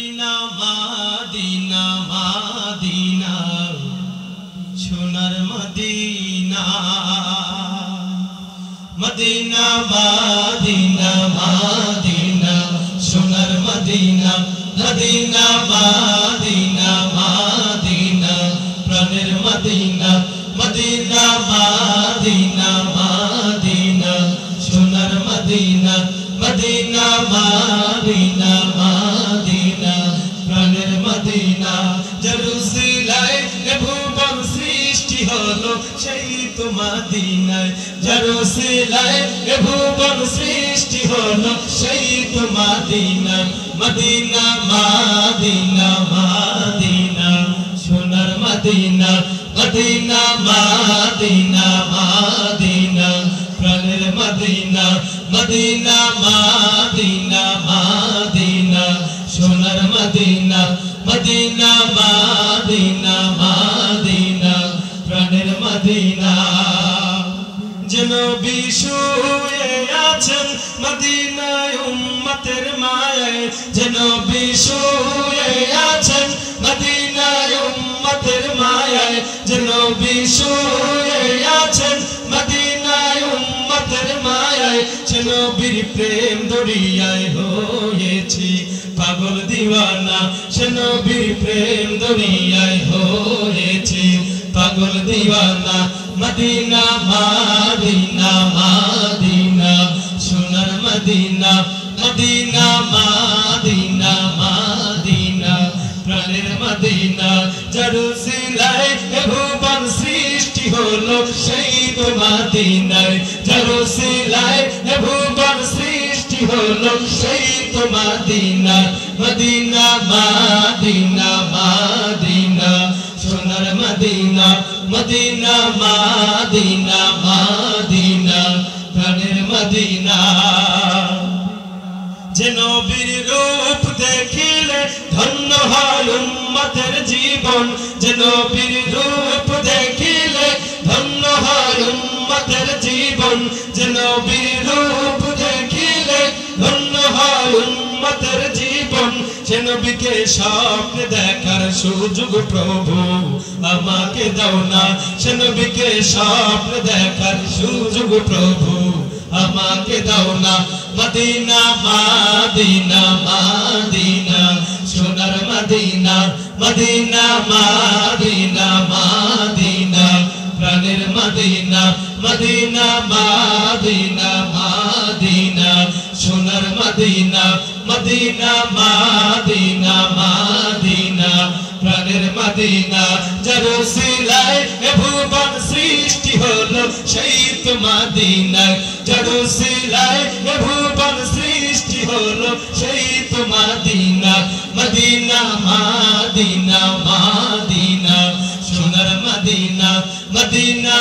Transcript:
মাদিনা মাদিনা সোনার Medina Medina Madina Madina সোনার Medina Medina Madina Madina প্রাণের মদিনা মদিনা মাদিনা মাদিনা সোনার মদিনা মদিনা মাদিনা মাদিনা প্রাণের মদিনা জেরুজালেমে ভুবন সৃষ্টি হলো সেই তো মদিনায় জেরুজালেমে ভুবন সৃষ্টি হলো সেই তো মদিনায় মদিনা মাদিনা মাদিনা সোনার মদিনা মদিনা মাদিনা মাদিনা প্রাণের মদিনা মদিনা মাদিনা মাদিনা সোনার মদিনা মদিনা মাদিনা মাদিনা প্রাণের মদিনা যেন শুয়ে আছেন মদিনায় উম্মতের মায়ায় যেন শুয়ে আছেন মদিনায় উম্মতের মায়ায় যেন শুয়ে আছেন মদিনায় উম্মতের মায়ায় যেন বীর প্রেম দরিয়ায় হয়েছি পাগল দিওয়ানা যেন বীর প্রেম দরিয়ায় হয়েছি পাগল দিওয়ানা মদিনা মাদিনা মাদিনা সোনার মদিনা মদিনা মাদিনা মাদিনা প্রাণের মদিনা জেরুজালেমে ভুবন সৃষ্টি হলো সেই তো মদিনায় জেরুজালেমে ভুবন সৃষ্টি হলো সেই তো মদিনা মদিনা মাদিনা মাদিনা সোনার মদিনা মদিনা মাদিনা মাদিনা প্রাণের মদিনা যেন বীর রূপ দেখিলে ধন্য হয় উম্মতের জীবন যেন বীর রূপ দেখিলে ধন্য হয় উম্মতের জীবন যেন বীর রূপ দেখিলে ধন্য হয় উম্মতের জীবন সে নবীকে স্বপ্নে দেখার সুযোগ প্রভু আমাকে দাও না সে নবীকে স্বপ্নে দেখার সুযোগ প্রভু আমাকে দাও না মদিনা মাদিনা মাদিনা সোনার মদিনা মদিনা মাদিনা মাদিনা প্রাণের মদিনা মদিনা মাদিনা মাদিনা সোনার মদিনা মদিনা মাদিনা মাদিনা প্রাণের মদিনা জেরুজালেমে ভুবন সৃষ্টি হলো সেই তো মদিনায় জেরুজালেমে ভুবন সৃষ্টি হলো সেই তো মদিনা মদিনা মাদিনা মাদিনা সোনার মদিনা মদিনা